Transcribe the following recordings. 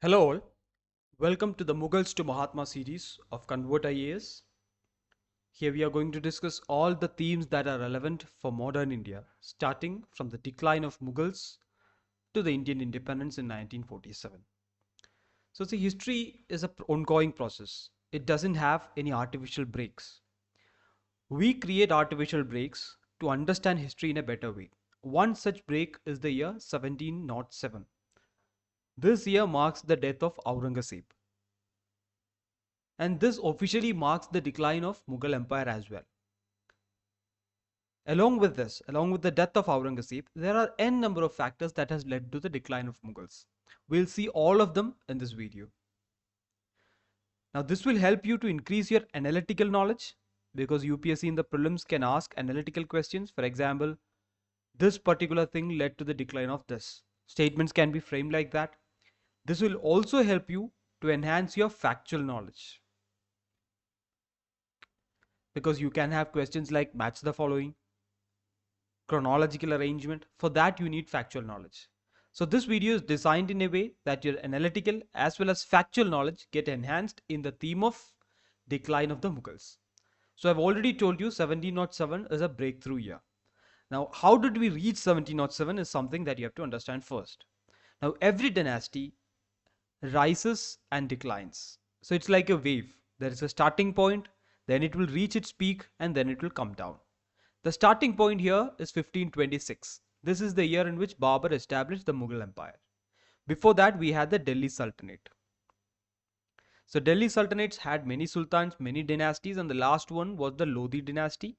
Hello all, welcome to the Mughals to Mahatma series of Convert IAS. Here we are going to discuss all the themes that are relevant for modern India, starting from the decline of Mughals to the Indian independence in 1947. So the history is an ongoing process. It doesn't have any artificial breaks. We create artificial breaks to understand history in a better way. One such break is the year 1707. This year marks the death of Aurangzeb. And this officially marks the decline of Mughal Empire as well. Along with the death of Aurangzeb, there are n number of factors that has led to the decline of Mughals. We'll see all of them in this video. Now this will help you to increase your analytical knowledge because UPSC in the prelims can ask analytical questions. For example, this particular thing led to the decline of this. Statements can be framed like that. This will also help you to enhance your factual knowledge, because you can have questions like match the following, chronological arrangement. For that you need factual knowledge. So this video is designed in a way that your analytical as well as factual knowledge get enhanced in the theme of decline of the Mughals. So I've already told you 1707 is a breakthrough year. Now how did we reach 1707 is something that you have to understand first. Now every dynasty rises and declines. So it's like a wave. There is a starting point, then it will reach its peak and then it will come down. The starting point here is 1526. This is the year in which Babur established the Mughal Empire. Before that we had the Delhi Sultanate. So Delhi Sultanates had many sultans, many dynasties, and the last one was the Lodi dynasty,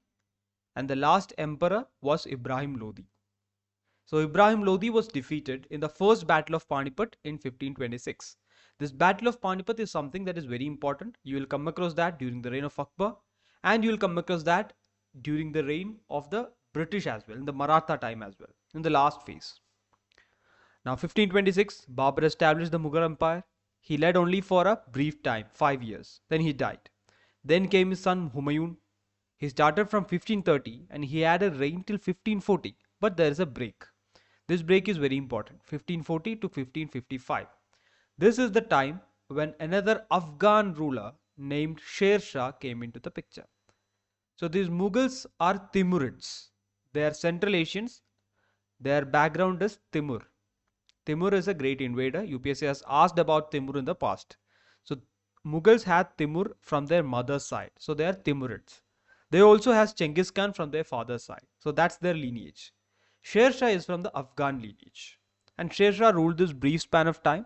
and the last emperor was Ibrahim Lodi. So Ibrahim Lodi was defeated in the first battle of Panipat in 1526. This battle of Panipat is something that is very important. You will come across that during the reign of Akbar, and you will come across that during the reign of the British as well, in the Maratha time as well, in the last phase. Now 1526, Babur established the Mughal Empire. He led only for a brief time, 5 years. Then he died. Then came his son Humayun. He started from 1530 and he had a reign till 1540. But there is a break. This break is very important, 1540 to 1555. This is the time when another Afghan ruler named Sher Shah came into the picture. So these Mughals are Timurids. They are Central Asians. Their background is Timur. Timur is a great invader. UPSC has asked about Timur in the past. So Mughals had Timur from their mother's side. So they are Timurids. They also has Genghis Khan from their father's side. So that's their lineage. Sher Shah is from the Afghan lineage. And Sher Shah ruled this brief span of time.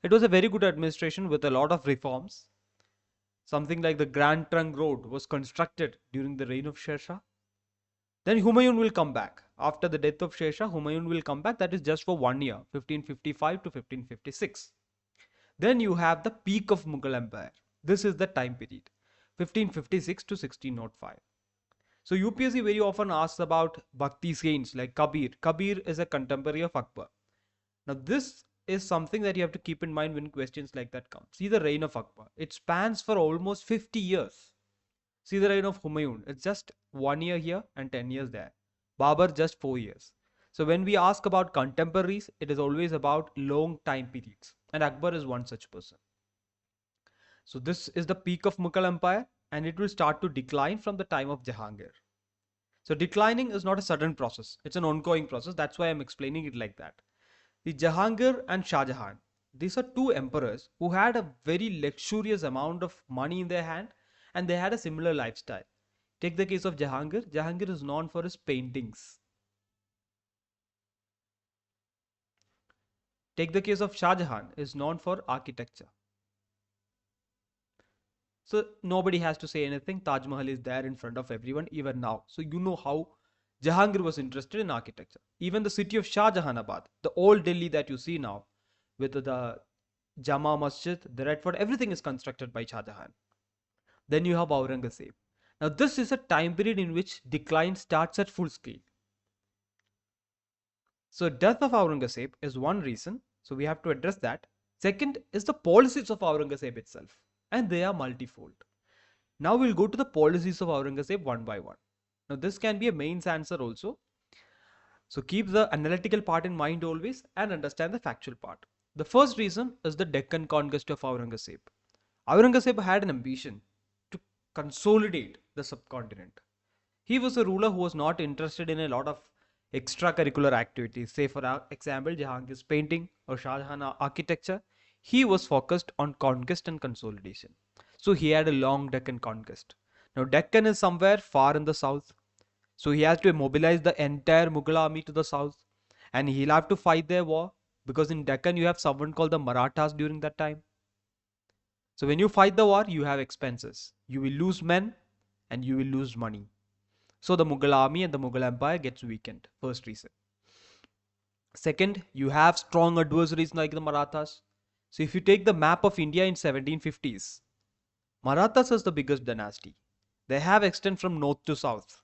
It was a very good administration with a lot of reforms. Something like the Grand Trunk Road was constructed during the reign of Sher Shah. Then Humayun will come back. After the death of Sher Shah, Humayun will come back. That is just for 1 year, 1555 to 1556. Then you have the peak of Mughal Empire. This is the time period, 1556 to 1605. So UPSC very often asks about Bhakti saints like Kabir. Kabir is a contemporary of Akbar. Now this is something that you have to keep in mind when questions like that come. See the reign of Akbar. It spans for almost 50 years. See the reign of Humayun. It's just 1 year here and 10 years there. Babur just 4 years. So when we ask about contemporaries, it is always about long time periods. And Akbar is one such person. So this is the peak of Mughal Empire, and it will start to decline from the time of Jahangir. So declining is not a sudden process. It's an ongoing process. That's why I'm explaining it like that. The Jahangir and Shah Jahan, these are two emperors who had a very luxurious amount of money in their hand, and they had a similar lifestyle. Take the case of Jahangir. Jahangir is known for his paintings. Take the case of Shah Jahan, is known for architecture. So nobody has to say anything. Taj Mahal is there in front of everyone even now. So you know how Jahangir was interested in architecture. Even the city of Shah Jahanabad, the old Delhi that you see now, with the Jama Masjid, the Red Fort, everything is constructed by Shah Jahan. Then you have Aurangzeb. Now this is a time period in which decline starts at full scale. So death of Aurangzeb is one reason. So we have to address that. Second is the policies of Aurangzeb itself. And they are multifold. Now we'll go to the policies of Aurangzeb one by one. Now this can be a mains answer also. So keep the analytical part in mind always and understand the factual part. The first reason is the Deccan conquest of Aurangzeb. Aurangzeb had an ambition to consolidate the subcontinent. He was a ruler who was not interested in a lot of extracurricular activities. Say, for example, Jahangir's painting or Shah Jahan architecture. He was focused on conquest and consolidation. So he had a long Deccan conquest. Now, Deccan is somewhere far in the south. So he has to mobilize the entire Mughal army to the south. And he'll have to fight their war. Because in Deccan, you have someone called the Marathas during that time. So when you fight the war, you have expenses. You will lose men and you will lose money. So the Mughal army and the Mughal Empire gets weakened. First reason. Second, you have strong adversaries like the Marathas. So if you take the map of India in 1750s, Marathas is the biggest dynasty. They have extended from north to south.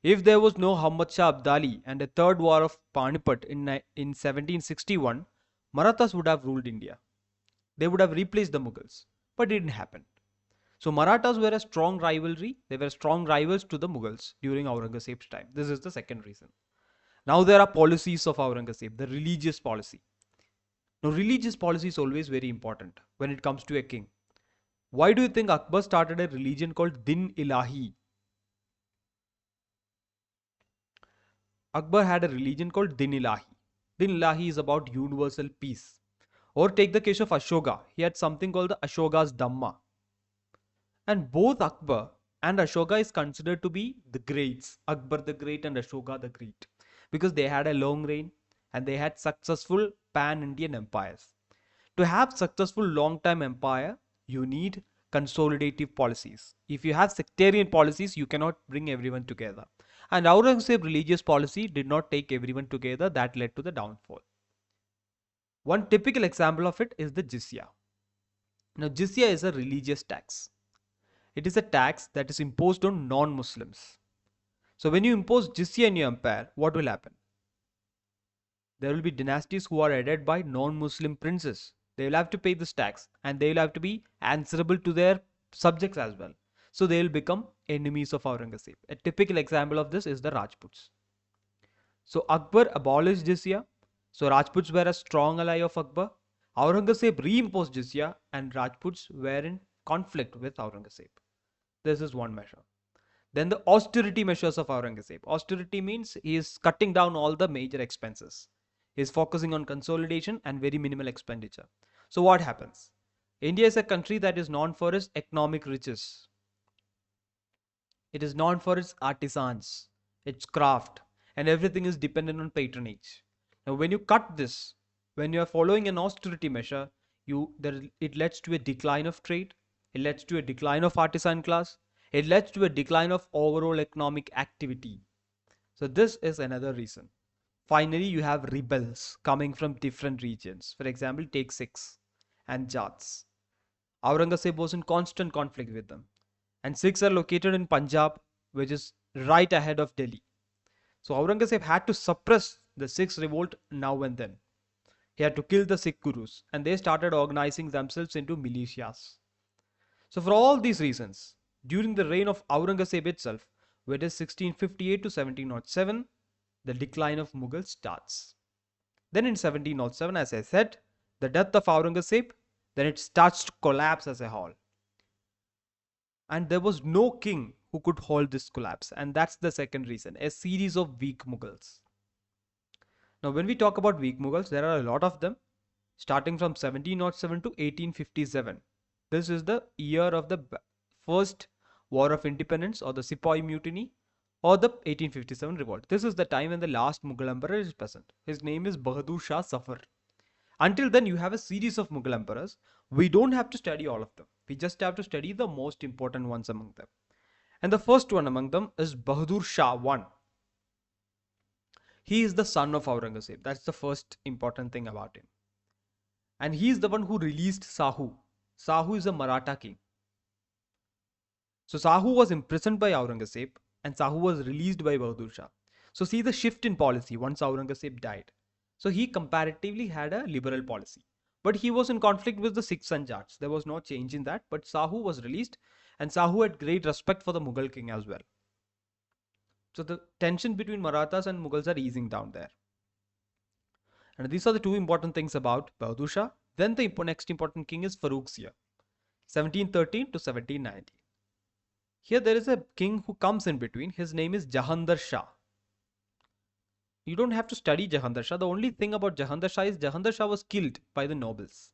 If there was no Hamad Shah Abdali and a third war of Panipat in 1761, Marathas would have ruled India. They would have replaced the Mughals. But it didn't happen. So Marathas were a strong rivalry. They were strong rivals to the Mughals during Aurangzeb's time. This is the second reason. Now there are policies of Aurangzeb, the religious policy. Now religious policy is always very important when it comes to a king. Why do you think Akbar started a religion called Din Ilahi? Akbar had a religion called Din Ilahi. Din Ilahi is about universal peace. Or take the case of Ashoka. He had something called the Ashoka's Dhamma. And both Akbar and Ashoka is considered to be the greats. Akbar the Great and Ashoka the Great. Because they had a long reign and they had successful pan-Indian empires. To have successful long-term empire, you need consolidative policies. If you have sectarian policies, you cannot bring everyone together. And Aurangzeb's religious policy did not take everyone together. That led to the downfall. One typical example of it is the jizya. Now, jizya is a religious tax. It is a tax that is imposed on non-Muslims. So when you impose jizya in your empire, what will happen? There will be dynasties who are headed by non-Muslim princes. They will have to pay this tax and they will have to be answerable to their subjects as well. So they will become enemies of Aurangzeb. A typical example of this is the Rajputs. So Akbar abolished jizya. So Rajputs were a strong ally of Akbar. Aurangzeb reimposed jizya and Rajputs were in conflict with Aurangzeb. This is one measure. Then the austerity measures of Aurangzeb. Austerity means he is cutting down all the major expenses. He is focusing on consolidation and very minimal expenditure. So what happens? India is a country that is known for its economic riches. It is known for its artisans, its craft, and everything is dependent on patronage. Now when you cut this, when you are following an austerity measure, it leads to a decline of trade, it leads to a decline of artisan class, it leads to a decline of overall economic activity. So this is another reason. Finally, you have rebels coming from different regions. For example, take Sikhs and Jats. Aurangzeb was in constant conflict with them. And Sikhs are located in Punjab, which is right ahead of Delhi. So Aurangzeb had to suppress the Sikhs revolt now and then. He had to kill the Sikh gurus and they started organizing themselves into militias. So for all these reasons, during the reign of Aurangzeb itself, which is 1658 to 1707, the decline of Mughals starts. Then in 1707, as I said, the death of Aurangzeb, then it starts to collapse as a whole. And there was no king who could hold this collapse. And that's the second reason, a series of weak Mughals. Now, when we talk about weak Mughals, there are a lot of them, starting from 1707 to 1857. This is the year of the first War of Independence or the Sepoy Mutiny or the 1857 revolt. This is the time when the last Mughal emperor is present. His name is Bahadur Shah Zafar. Until then, you have a series of Mughal emperors. We don't have to study all of them. We just have to study the most important ones among them. And the first one among them is Bahadur Shah I. He is the son of Aurangzeb. That's the first important thing about him. And he is the one who released Sahu. Sahu is a Maratha king. So Sahu was imprisoned by Aurangzeb and Sahu was released by Bahadur Shah. So see the shift in policy once Aurangzeb died. So he comparatively had a liberal policy. But he was in conflict with the Sikhs and Jats. There was no change in that. But Sahu was released and Sahu had great respect for the Mughal king as well. So the tension between Marathas and Mughals are easing down there. And these are the two important things about Bahadur Shah. Then the next important king is Farrukhia, 1713 to 1790. Here there is a king who comes in between. His name is Jahandar Shah. You don't have to study Jahandar Shah. The only thing about Jahandar Shah is Jahandar Shah was killed by the nobles.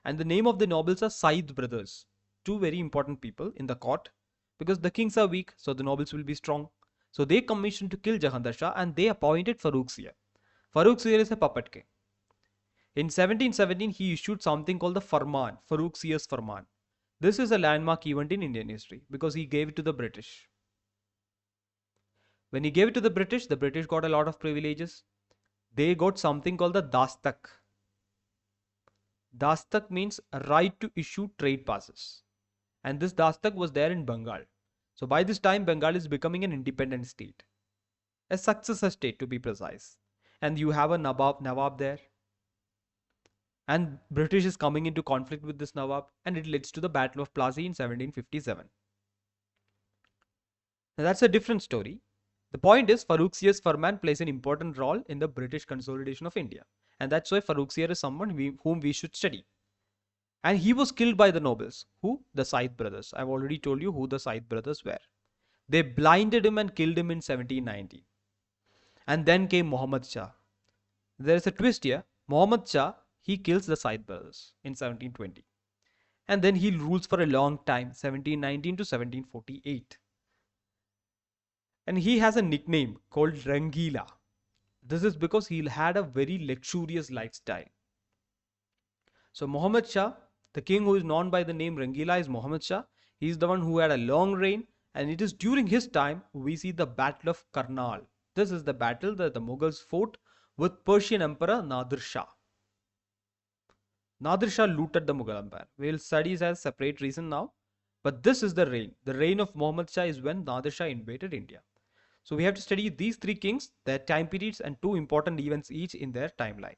And the name of the nobles are Said brothers, two very important people in the court, because the kings are weak, so the nobles will be strong. So they commissioned to kill Jahandar Shah and they appointed Farrukhia. Farrukhia is a puppet king. In 1717, he issued something called the Farman, Farrukhsia's Farman. This is a landmark event in Indian history because he gave it to the British. When he gave it to the British got a lot of privileges. They got something called the Dastak. Dastak means a right to issue trade passes. And this Dastak was there in Bengal. So by this time, Bengal is becoming an independent state. A successor state to be precise. And you have a Nawab there. And British is coming into conflict with this Nawab, and it leads to the Battle of Plassey in 1757. Now that's a different story. The point is Farrukhsia's Farman plays an important role in the British consolidation of India. And that's why Farrukhsia is someone whom we should study. And he was killed by the nobles. Who? The Said brothers. I've already told you who the Said brothers were. They blinded him and killed him in 1790. And then came Muhammad Shah. There is a twist here. Muhammad Shah, he kills the Said brothers in 1720. And then he rules for a long time, 1719 to 1748. And he has a nickname called Rangila. This is because he had a very luxurious lifestyle. So Muhammad Shah, the king who is known by the name Rangila, is Muhammad Shah. He is the one who had a long reign, and it is during his time we see the Battle of Karnal. This is the battle that the Mughals fought with Persian Emperor Nadir Shah. Nadir Shah looted the Mughal Empire. We will study this as a separate reason now. But this is the reign. The reign of Muhammad Shah is when Nadir Shah invaded India. So we have to study these three kings, their time periods, and two important events each in their timeline.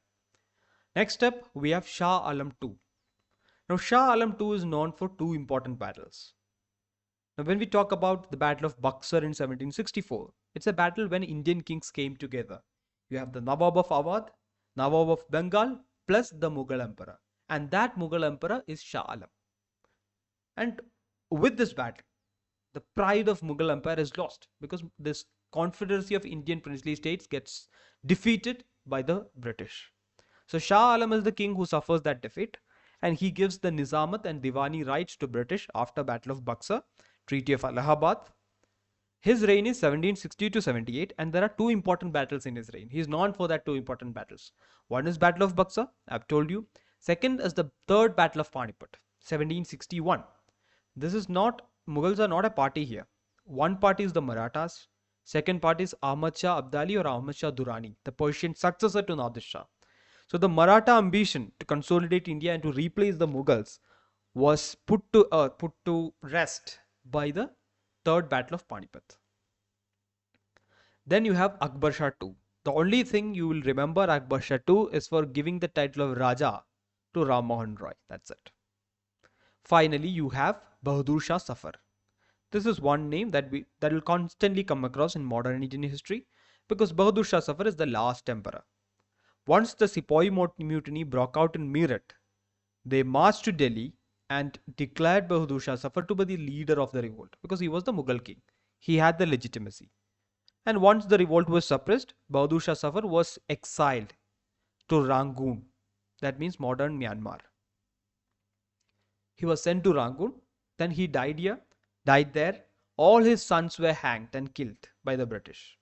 Next up, we have Shah Alam II. Now Shah Alam II is known for two important battles. Now when we talk about the Battle of Buxar in 1764, it's a battle when Indian kings came together. You have the Nawab of Awadh, Nawab of Bengal, plus the Mughal Emperor. And that Mughal Emperor is Shah Alam. And with this battle, the pride of Mughal Empire is lost because this confederacy of Indian princely states gets defeated by the British. So Shah Alam is the king who suffers that defeat, and he gives the Nizamat and Diwani rights to British after Battle of Buxar, Treaty of Allahabad. His reign is 1760 to 78, and there are two important battles in his reign. He is known for that two important battles. One is Battle of Buxar, I've told you. Second is the third Battle of Panipat, 1761. This is not, Mughals are not a party here. One party is the Marathas. Second party is Ahmad Shah Abdali or Ahmad Shah Durrani, the Persian successor to Nadir Shah. So the Maratha ambition to consolidate India and to replace the Mughals was put to rest by the third battle of Panipat. Then you have Akbar Shah II. The only thing you will remember Akbar Shah II is for giving the title of Raja to Ram Mohan Roy. That's it. Finally, you have Bahadur Shah Zafar. This is one name that will constantly come across in modern Indian history because Bahadur Shah Zafar is the last emperor. Once the Sepoy mutiny broke out in Meerut, they marched to Delhi and declared Bahadur Shah Zafar to be the leader of the revolt because he was the Mughal king. He had the legitimacy. And once the revolt was suppressed, Bahadur Shah Zafar was exiled to Rangoon. That means modern Myanmar. He was sent to Rangoon. Then he died there. All his sons were hanged and killed by the British.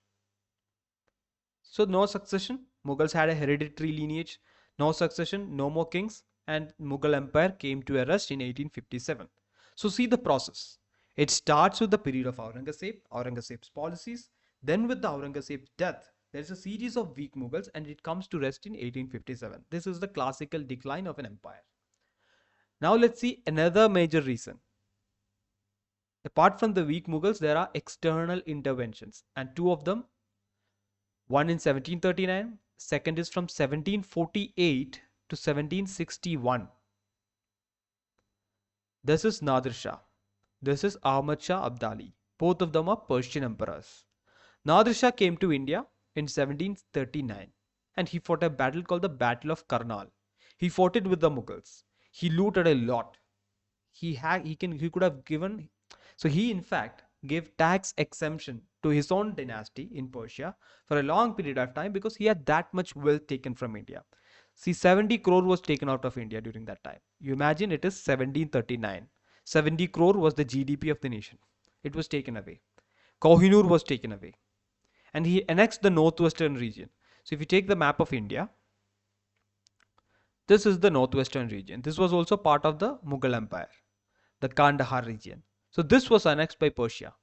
So no succession. Mughals had a hereditary lineage. No succession, no more kings, and Mughal Empire came to a rest in 1857. So see the process. It starts with the period of Aurangzeb's policies. Then with the Aurangzeb's death, there is a series of weak Mughals and it comes to rest in 1857. This is the classical decline of an empire. Now let's see another major reason. Apart from the weak Mughals, there are external interventions, and two of them, one in 1739, second is from 1748 to 1761. This is Nadir Shah. This is Ahmad Shah Abdali. Both of them are Persian emperors. Nadir Shah came to India in 1739 and he fought a battle called the Battle of Karnal. He fought it with the Mughals. He looted a lot. He could have given, so he in fact gave tax exemption to his own dynasty in Persia for a long period of time because he had that much wealth taken from India. See, 70 crore was taken out of India during that time. You imagine, it is 1739. 70 crore was the GDP of the nation. It was taken away. Kohinoor was taken away. And he annexed the northwestern region. So if you take the map of India, this is the northwestern region. This was also part of the Mughal Empire, the Kandahar region. So this was annexed by Persia.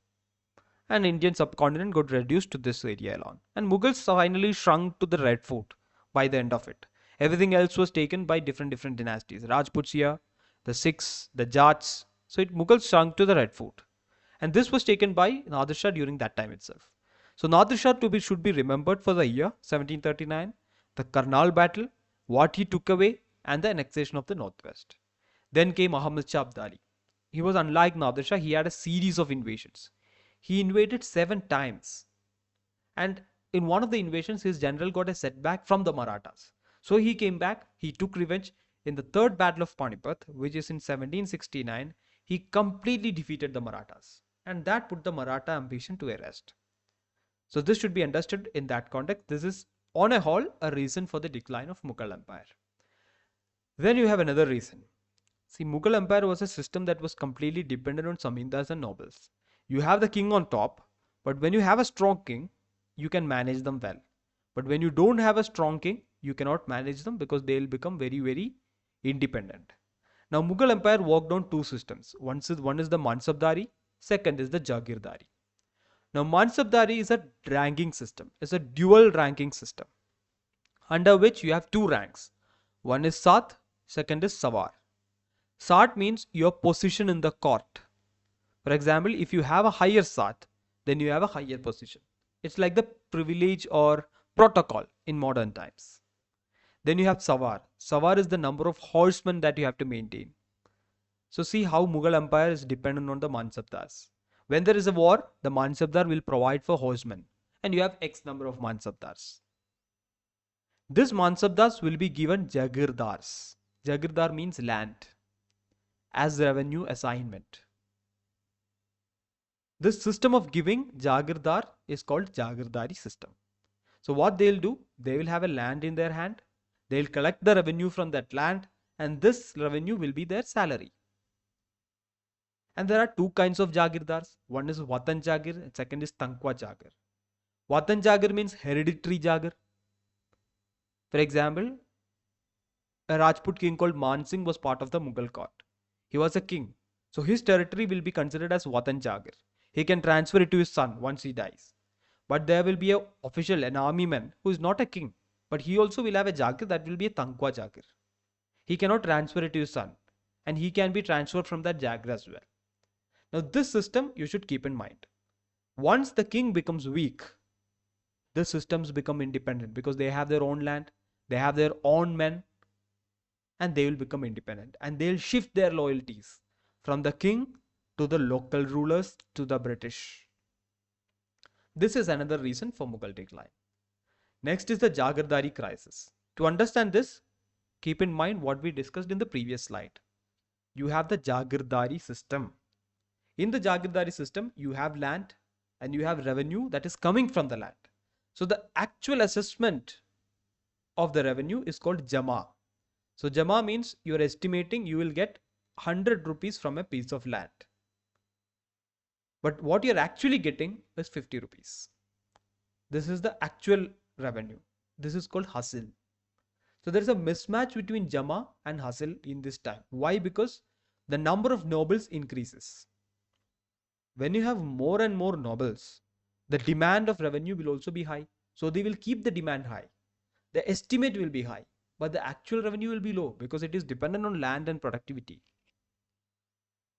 And Indian subcontinent got reduced to this area alone. And Mughals finally shrunk to the Red Fort by the end of it. Everything else was taken by different dynasties. Rajputs here, the Sikhs, the Jats. So Mughals shrunk to the Red Fort. And this was taken by Nadir Shah during that time itself. So Nadir Shah should be remembered for the year 1739, the Karnal battle, what he took away, and the annexation of the northwest. Then came Muhammad Shah Abdali. He was unlike Nadir Shah. He had a series of invasions. He invaded 7 times. And in one of the invasions, his general got a setback from the Marathas. So he came back, he took revenge. In the third battle of Panipat, which is in 1769, he completely defeated the Marathas. And that put the Maratha ambition to a rest. So this should be understood in that context. This is on a whole a reason for the decline of Mughal Empire. Then you have another reason. See, Mughal Empire was a system that was completely dependent on zamindars and nobles. You have the king on top, but when you have a strong king, you can manage them well. But when you don't have a strong king, you cannot manage them because they will become very independent. Now Mughal Empire worked on 2 systems. One is the Mansabdari, second is the Jagirdari. Now Mansabdari is a ranking system. It's a dual ranking system under which you have 2 ranks. One is Sat, second is Sawar. Sat means your position in the court. For example, if you have a higher Sat, then you have a higher position. It's like the privilege or protocol in modern times. Then you have Sawar. Sawar is the number of horsemen that you have to maintain. So see how Mughal Empire is dependent on the Mansabdars. When there is a war, the Mansabdar will provide for horsemen. And you have X number of Mansabdars. This Mansabdars will be given Jagirdars. Jagirdar means land, as revenue assignment. This system of giving Jagirdar is called Jagirdari system. So what they'll do, they will have a land in their hand. They'll collect the revenue from that land, and this revenue will be their salary. And there are 2 kinds of Jagirdars. One is Watan Jagir and second is Tankwa Jagir. Watan Jagir means hereditary Jagir. For example, a Rajput king called Man Singh was part of the Mughal court. He was a king. So his territory will be considered as Watan Jagir. He can transfer it to his son once he dies. But there will be an official, an army man who is not a king. But he also will have a Jagir that will be a Tankwa Jagir. He cannot transfer it to his son. And he can be transferred from that Jagir as well. Now this system you should keep in mind. Once the king becomes weak, the systems become independent because they have their own land, they have their own men, and they will become independent. And they'll shift their loyalties from the king to the local rulers to the British. This is another reason for Mughal decline. Next is the Jagirdari crisis. To understand this, keep in mind what we discussed in the previous slide. You have the Jagirdari system. In the Jagirdari system, you have land and you have revenue that is coming from the land. So the actual assessment of the revenue is called Jama. So Jama means you are estimating you will get 100 rupees from a piece of land. But what you are actually getting is 50 rupees. This is the actual revenue. This is called Hasil. So there is a mismatch between Jama and Hasil in this time. Why? Because the number of nobles increases. When you have more and more nobles, the demand of revenue will also be high. So they will keep the demand high. The estimate will be high, but the actual revenue will be low because it is dependent on land and productivity.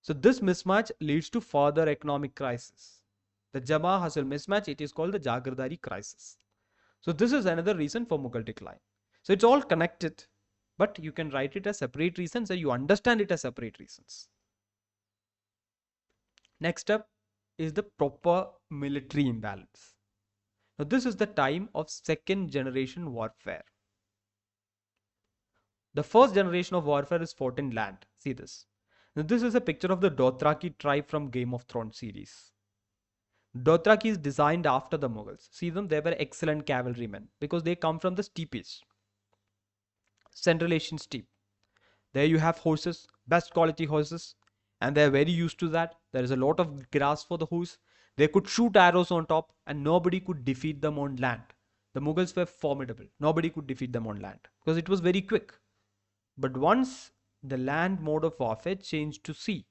So this mismatch leads to further economic crisis. The Jama Hasil mismatch, it is called the Jagirdari crisis. So this is another reason for Mughal decline. So it's all connected, but you can write it as separate reasons so you understand it as separate reasons. Next up is the proper military imbalance. Now this is the time of second generation warfare. The first generation of warfare is fought in land. See this. Now, this is a picture of the Dothraki tribe from Game of Thrones series. Dothraki is designed after the Mughals. See them, they were excellent cavalrymen because they come from the steppes, Central Asian steppe. There you have horses, best quality horses, and they are very used to that. There is a lot of grass for the horse. They could shoot arrows on top, and nobody could defeat them on land. The Mughals were formidable. Nobody could defeat them on land because it was very quick. But once the land mode of warfare changed to sea,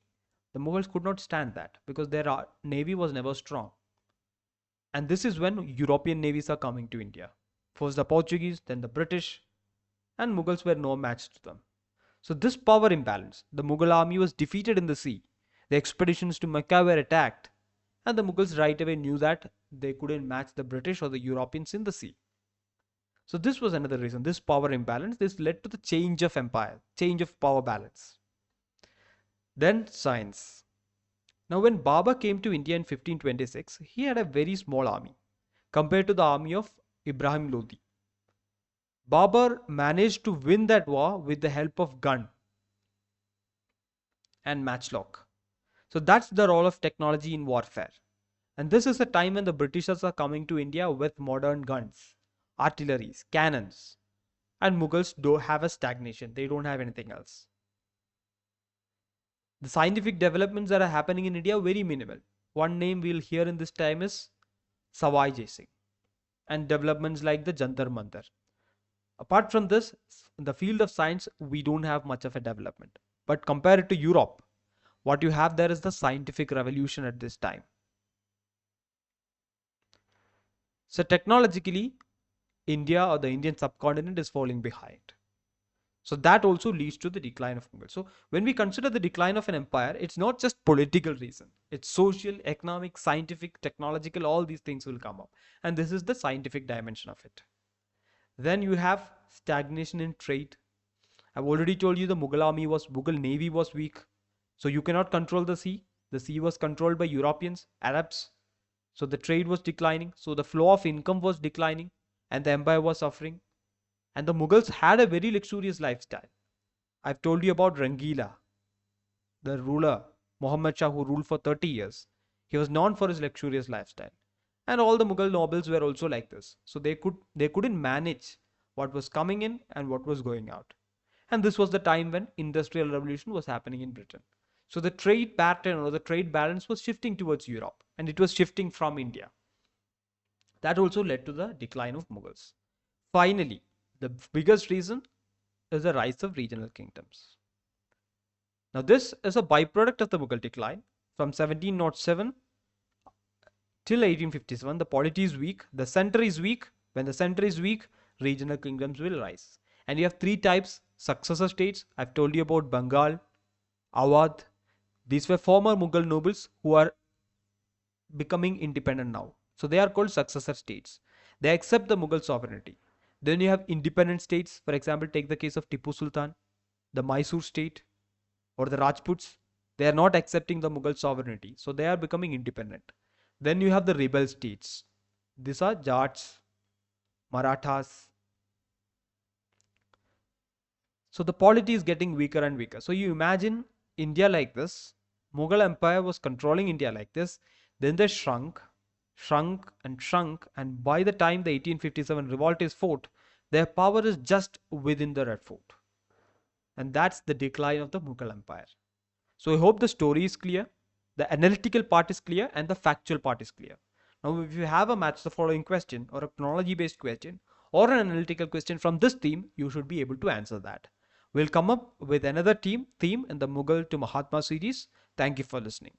the Mughals could not stand that because their navy was never strong. And this is when European navies are coming to India. First the Portuguese, then the British, and Mughals were no match to them. So this power imbalance, the Mughal army was defeated in the sea. The expeditions to Mecca were attacked, and the Mughals right away knew that they couldn't match the British or the Europeans in the sea. So this was another reason, this power imbalance, this led to the change of empire, change of power balance. Then science. Now when Babur came to India in 1526, he had a very small army compared to the army of Ibrahim Lodi. Babur managed to win that war with the help of gun and matchlock. So that's the role of technology in warfare. And this is a time when the Britishers are coming to India with modern guns, artilleries, cannons, and Mughals don't have a stagnation. They don't have anything else. The scientific developments that are happening in India are very minimal. One name we'll hear in this time is Sawai Jai Singh, and developments like the Jantar Mantar. Apart from this, in the field of science, we don't have much of a development. But compared to Europe, what you have there is the scientific revolution at this time. So technologically, India or the Indian subcontinent is falling behind. So that also leads to the decline of Mughal. So when we consider the decline of an empire, it's not just political reason. It's social, economic, scientific, technological, all these things will come up. And this is the scientific dimension of it. Then you have stagnation in trade. I've already told you the Mughal navy was weak. So you cannot control the sea. The sea was controlled by Europeans, Arabs. So the trade was declining. So the flow of income was declining and the empire was suffering. And the Mughals had a very luxurious lifestyle. I've told you about Rangila, the ruler, Muhammad Shah, who ruled for 30 years. He was known for his luxurious lifestyle. And all the Mughal nobles were also like this. So they couldn't manage what was coming in and what was going out. And this was the time when Industrial Revolution was happening in Britain. So the trade pattern or the trade balance was shifting towards Europe, and it was shifting from India. That also led to the decline of Mughals. Finally, the biggest reason is the rise of regional kingdoms. Now this is a byproduct of the Mughal decline. From 1707 till 1857, the polity is weak, the center is weak. When the center is weak, regional kingdoms will rise. And you have three types: successor states. I've told you about Bengal, Awadh. These were former Mughal nobles who are becoming independent now. So they are called successor states. They accept the Mughal sovereignty. Then you have independent states. For example, take the case of Tipu Sultan, the Mysore state, or the Rajputs. They are not accepting the Mughal sovereignty. So they are becoming independent. Then you have the rebel states. These are Jats, Marathas. So the polity is getting weaker and weaker. So you imagine India like this. Mughal Empire was controlling India like this. Then they shrunk, and by the time the 1857 revolt is fought, their power is just within the Red Fort. And that's the decline of the Mughal Empire. So I hope the story is clear, the analytical part is clear, and the factual part is clear. Now if you have a match the following question or a chronology based question or an analytical question from this theme, you should be able to answer that. We'll come up with another theme in the Mughal to Mahatma series. Thank you for listening.